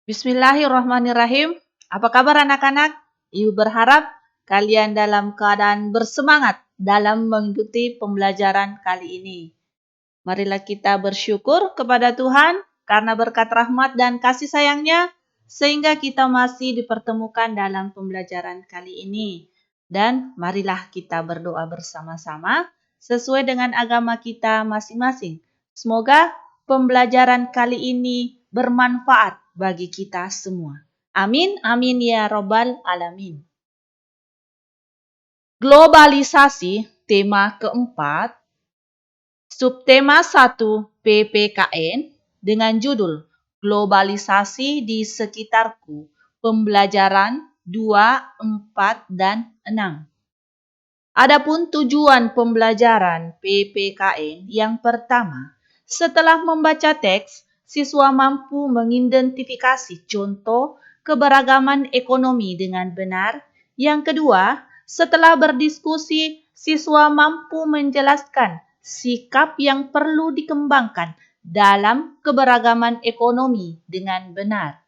Bismillahirrahmanirrahim. Apa kabar anak-anak? Ibu berharap kalian dalam keadaan bersemangat dalam mengikuti pembelajaran kali ini. Marilah kita bersyukur kepada Tuhan karena berkat rahmat dan kasih sayangnya sehingga kita masih dipertemukan dalam pembelajaran kali ini. Dan marilah kita berdoa bersama-sama sesuai dengan agama kita masing-masing. Semoga pembelajaran kali ini bermanfaat bagi kita semua. Amin, amin ya robbal alamin. Globalisasi, tema keempat. Subtema 1 PPKN dengan judul Globalisasi di Sekitarku, pembelajaran 2, 4, dan 6. Adapun tujuan pembelajaran PPKN yang pertama, setelah membaca teks, siswa mampu mengidentifikasi contoh keberagaman ekonomi dengan benar. Yang kedua, setelah berdiskusi, siswa mampu menjelaskan sikap yang perlu dikembangkan dalam keberagaman ekonomi dengan benar.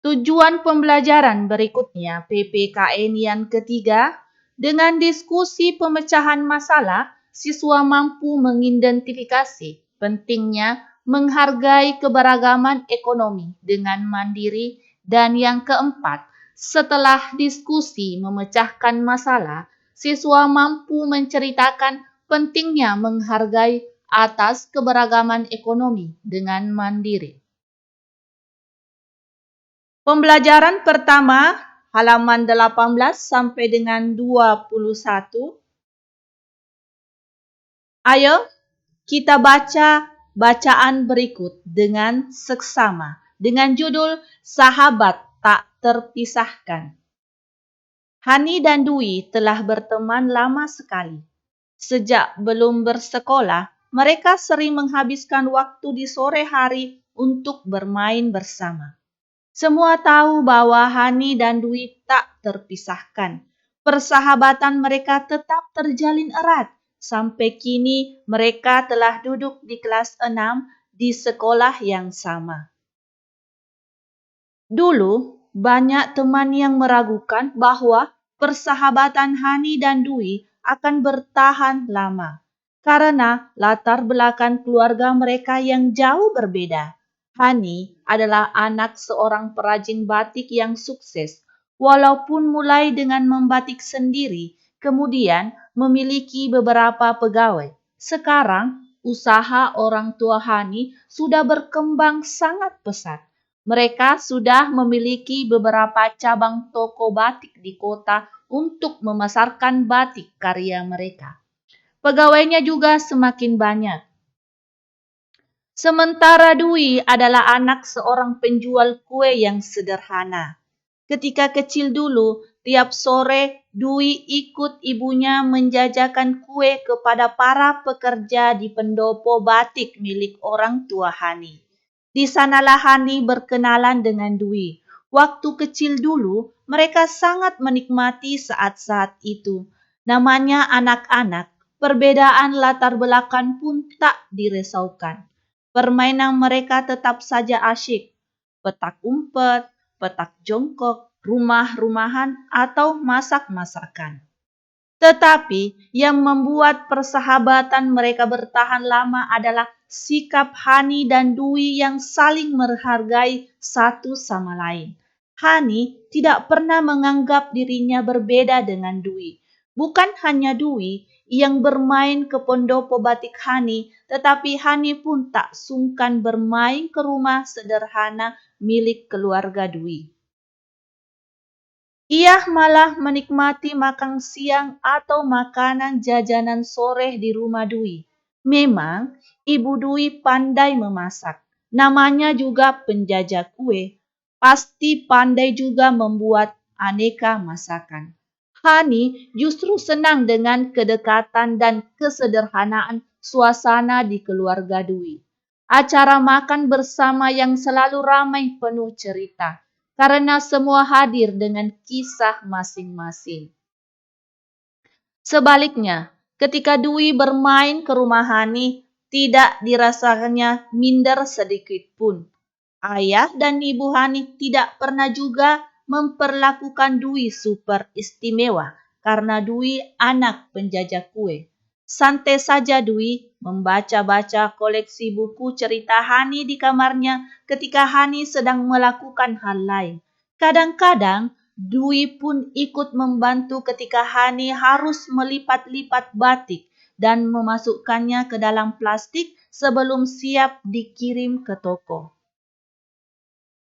Tujuan pembelajaran berikutnya PPKN yang ketiga, dengan diskusi pemecahan masalah, siswa mampu mengidentifikasi pentingnya menghargai keberagaman ekonomi dengan mandiri. Dan yang keempat, setelah diskusi memecahkan masalah, siswa mampu menceritakan pentingnya menghargai atas keberagaman ekonomi dengan mandiri. Pembelajaran pertama, halaman 18 sampai dengan 21. Ayo kita baca bacaan berikut dengan seksama dengan judul Sahabat Tak Terpisahkan. Hani dan Dwi telah berteman lama sekali. Sejak belum bersekolah, mereka sering menghabiskan waktu di sore hari untuk bermain bersama. Semua tahu bahwa Hani dan Dwi tak terpisahkan. Persahabatan mereka tetap terjalin erat. Sampai kini mereka telah duduk di kelas 6 di sekolah yang sama. Dulu, banyak teman yang meragukan bahwa persahabatan Hani dan Dwi akan bertahan lama karena latar belakang keluarga mereka yang jauh berbeda. Hani adalah anak seorang perajin batik yang sukses, walaupun mulai dengan membatik sendiri, kemudian memiliki beberapa pegawai. Sekarang, usaha orang tua Hani sudah berkembang sangat pesat. Mereka sudah memiliki beberapa cabang toko batik di kota untuk memasarkan batik karya mereka. Pegawainya juga semakin banyak. Sementara Dwi adalah anak seorang penjual kue yang sederhana. Ketika kecil dulu, tiap sore Dwi ikut ibunya menjajakan kue kepada para pekerja di pendopo batik milik orang tua Hani. Di sanalah Hani berkenalan dengan Dwi. Waktu kecil dulu, mereka sangat menikmati saat-saat itu. Namanya anak-anak, perbedaan latar belakang pun tak dirisaukan. Permainan mereka tetap saja asyik. Petak umpet, petak jongkok, rumah-rumahan, atau masak-masakan. Tetapi yang membuat persahabatan mereka bertahan lama adalah sikap Hani dan Dwi yang saling menghargai satu sama lain. Hani tidak pernah menganggap dirinya berbeda dengan Dwi. Bukan hanya Dwi yang bermain ke pendopo batik Hani, tetapi Hani pun tak sungkan bermain ke rumah sederhana milik keluarga Dwi. Ia malah menikmati makan siang atau makanan jajanan sore di rumah Dwi. Memang Ibu Dwi pandai memasak. Namanya juga penjajah kue. Pasti pandai juga membuat aneka masakan. Hani justru senang dengan kedekatan dan kesederhanaan suasana di keluarga Dwi. Acara makan bersama yang selalu ramai penuh cerita karena semua hadir dengan kisah masing-masing. Sebaliknya, ketika Dwi bermain ke rumah Hani, tidak dirasakannya minder sedikit pun. Ayah dan ibu Hani tidak pernah juga memperlakukan Dwi super istimewa karena Dwi anak penjajah kue. Santai saja Dwi membaca-baca koleksi buku cerita Hani di kamarnya ketika Hani sedang melakukan hal lain. Kadang-kadang Dwi pun ikut membantu ketika Hani harus melipat-lipat batik dan memasukkannya ke dalam plastik sebelum siap dikirim ke toko.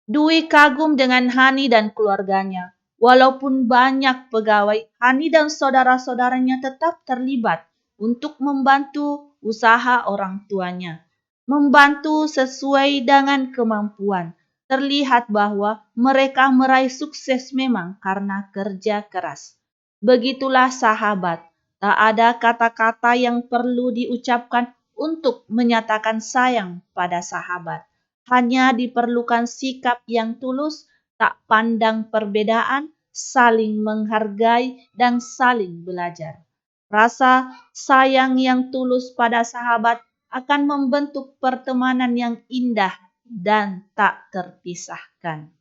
Dwi kagum dengan Hani dan keluarganya. Walaupun banyak pegawai, Hani dan saudara-saudaranya tetap terlibat untuk membantu usaha orang tuanya. Membantu sesuai dengan kemampuan. Terlihat bahwa mereka meraih sukses memang karena kerja keras. Begitulah sahabat. Tak ada kata-kata yang perlu diucapkan untuk menyatakan sayang pada sahabat. Hanya diperlukan sikap yang tulus, tak pandang perbedaan, saling menghargai, dan saling belajar. Rasa sayang yang tulus pada sahabat akan membentuk pertemanan yang indah dan tak terpisahkan.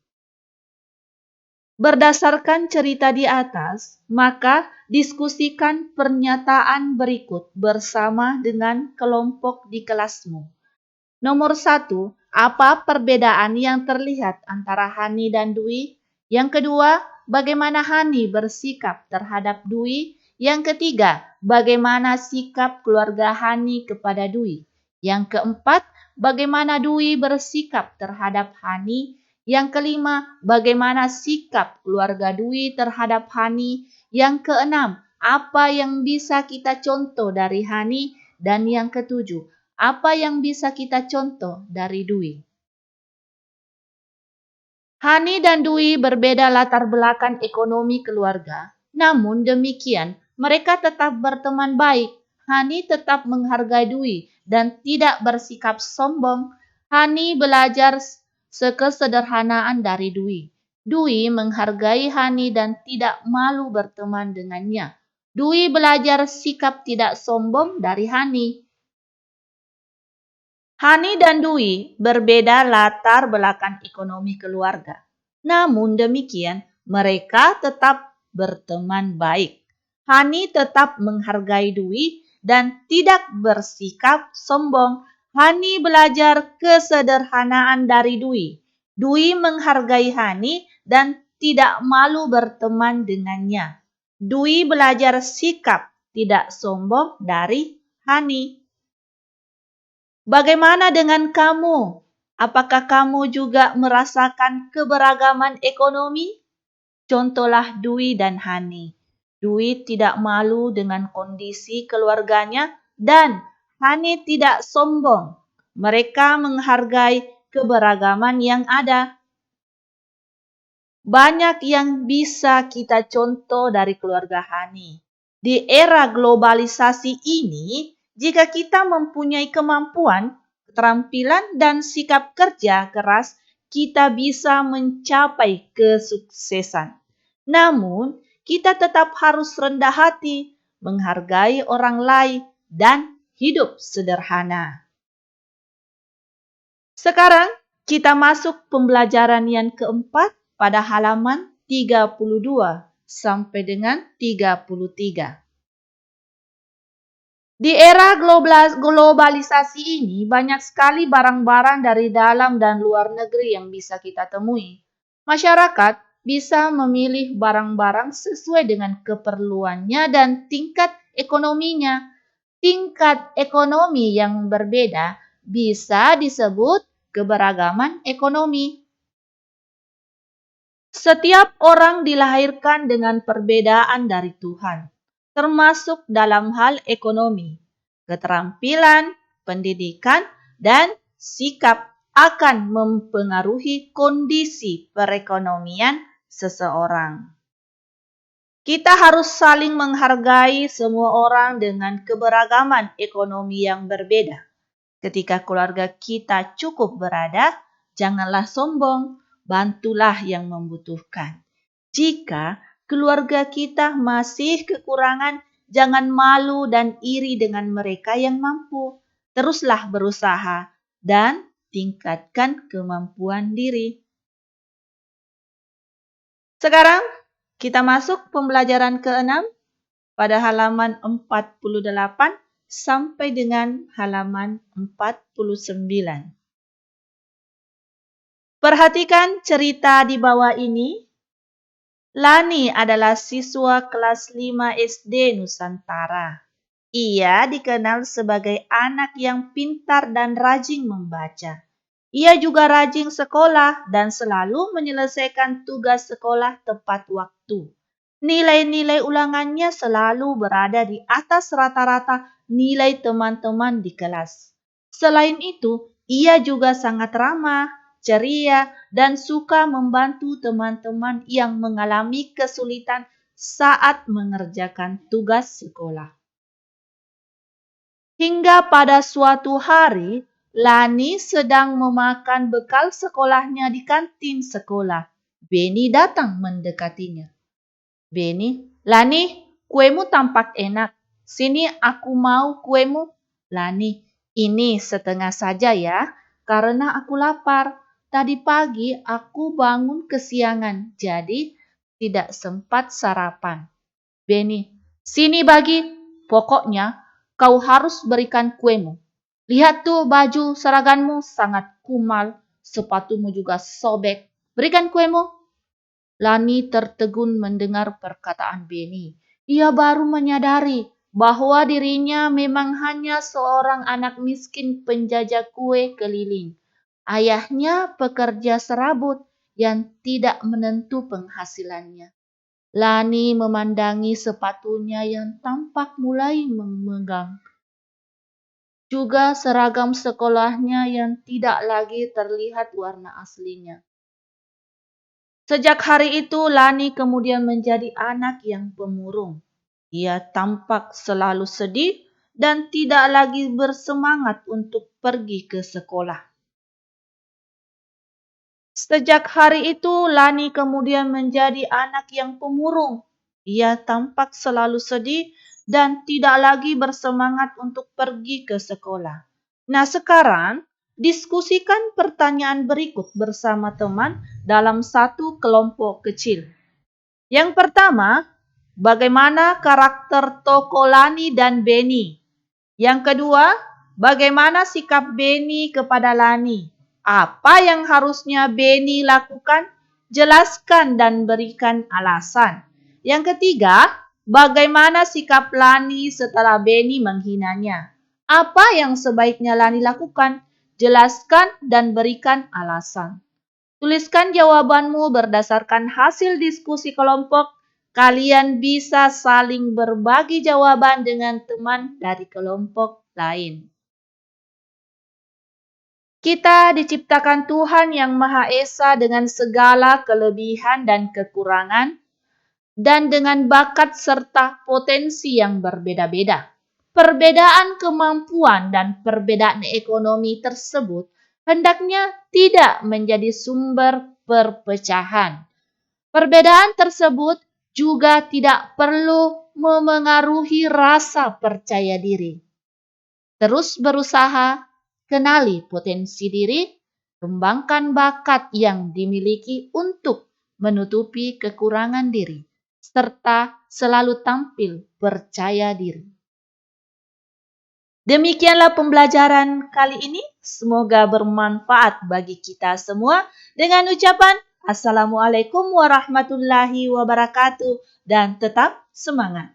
Berdasarkan cerita di atas, maka diskusikan pernyataan berikut bersama dengan kelompok di kelasmu. Nomor 1, apa perbedaan yang terlihat antara Hani dan Dwi? Yang kedua, bagaimana Hani bersikap terhadap Dwi? Yang ketiga, bagaimana sikap keluarga Hani kepada Dwi? Yang keempat, bagaimana Dwi bersikap terhadap Hani? Yang kelima, bagaimana sikap keluarga Dwi terhadap Hani? Yang keenam, apa yang bisa kita contoh dari Hani? Dan yang ketujuh, apa yang bisa kita contoh dari Dwi? Hani dan Dwi berbeda latar belakang ekonomi keluarga. Namun demikian, mereka tetap berteman baik. Hani tetap menghargai Dwi dan tidak bersikap sombong. Hani belajar kesederhanaan dari Dwi. Dwi menghargai Hani dan tidak malu berteman dengannya. Dwi belajar sikap tidak sombong dari Hani. Hani dan Dwi berbeda latar belakang ekonomi keluarga. Namun demikian, mereka tetap berteman baik. Hani tetap menghargai Dwi dan tidak bersikap sombong. Hani belajar kesederhanaan dari Dwi. Dwi menghargai Hani dan tidak malu berteman dengannya. Dwi belajar sikap tidak sombong dari Hani. Bagaimana dengan kamu? Apakah kamu juga merasakan keberagaman ekonomi? Contohlah Dwi dan Hani. Dwi tidak malu dengan kondisi keluarganya dan Hani tidak sombong. Mereka menghargai keberagaman yang ada. Banyak yang bisa kita contoh dari keluarga Hani. Di era globalisasi ini, jika kita mempunyai kemampuan, keterampilan, dan sikap kerja keras, kita bisa mencapai kesuksesan. Namun, kita tetap harus rendah hati, menghargai orang lain, dan hidup sederhana. Sekarang, kita masuk pembelajaran yang keempat pada halaman 32 sampai dengan 33. Di era globalisasi ini, banyak sekali barang-barang dari dalam dan luar negeri yang bisa kita temui. Masyarakat bisa memilih barang-barang sesuai dengan keperluannya dan tingkat ekonominya. Tingkat ekonomi yang berbeda bisa disebut keberagaman ekonomi. Setiap orang dilahirkan dengan perbedaan dari Tuhan, termasuk dalam hal ekonomi, keterampilan, pendidikan, dan sikap akan mempengaruhi kondisi perekonomian seseorang. Kita harus saling menghargai semua orang dengan keberagaman ekonomi yang berbeda. Ketika keluarga kita cukup berada, janganlah sombong, bantulah yang membutuhkan. Jika keluarga kita masih kekurangan, jangan malu dan iri dengan mereka yang mampu. Teruslah berusaha dan tingkatkan kemampuan diri. Sekarang kita masuk pembelajaran ke-6 pada halaman 48 sampai dengan halaman 49. Perhatikan cerita di bawah ini. Lani adalah siswa kelas 5 SD Nusantara. Ia dikenal sebagai anak yang pintar dan rajin membaca. Ia juga rajin sekolah dan selalu menyelesaikan tugas sekolah tepat waktu. Nilai-nilai ulangannya selalu berada di atas rata-rata nilai teman-teman di kelas. Selain itu, ia juga sangat ramah, ceria, dan suka membantu teman-teman yang mengalami kesulitan saat mengerjakan tugas sekolah. Hingga pada suatu hari, Lani sedang memakan bekal sekolahnya di kantin sekolah. Beni datang mendekatinya. Beni, Lani, kuemu tampak enak. Sini aku mau kuemu. Lani, ini setengah saja ya, karena aku lapar. Tadi pagi aku bangun kesiangan, jadi tidak sempat sarapan. Beni, sini bagi. Pokoknya kau harus berikan kuemu. Lihat tuh baju seragammu sangat kumal, sepatumu juga sobek. Berikan kuemu. Lani tertegun mendengar perkataan Beni. Ia baru menyadari bahwa dirinya memang hanya seorang anak miskin penjajah kue keliling. Ayahnya pekerja serabut yang tidak menentu penghasilannya. Lani memandangi sepatunya yang tampak mulai memegang. Juga seragam sekolahnya yang tidak lagi terlihat warna aslinya. Sejak hari itu, Lani kemudian menjadi anak yang pemurung. Ia tampak selalu sedih dan tidak lagi bersemangat untuk pergi ke sekolah. Sejak hari itu, Lani kemudian menjadi anak yang pemurung. Ia tampak selalu sedih dan tidak lagi bersemangat untuk pergi ke sekolah. Nah, sekarang diskusikan pertanyaan berikut bersama teman dalam satu kelompok kecil. Yang pertama, bagaimana karakter tokoh Lani dan Beni? Yang kedua, bagaimana sikap Beni kepada Lani? Apa yang harusnya Beni lakukan? Jelaskan dan berikan alasan. Yang ketiga, bagaimana sikap Lani setelah Beni menghinanya? Apa yang sebaiknya Lani lakukan? Jelaskan dan berikan alasan. Tuliskan jawabanmu berdasarkan hasil diskusi kelompok. Kalian bisa saling berbagi jawaban dengan teman dari kelompok lain. Kita diciptakan Tuhan Yang Maha Esa dengan segala kelebihan dan kekurangan, dan dengan bakat serta potensi yang berbeda-beda. Perbedaan kemampuan dan perbedaan ekonomi tersebut hendaknya tidak menjadi sumber perpecahan. Perbedaan tersebut juga tidak perlu memengaruhi rasa percaya diri. Terus berusaha, kenali potensi diri, kembangkan bakat yang dimiliki untuk menutupi kekurangan diri, serta selalu tampil percaya diri. Demikianlah pembelajaran kali ini. Semoga bermanfaat bagi kita semua. Dengan ucapan Assalamualaikum warahmatullahi wabarakatuh dan tetap semangat.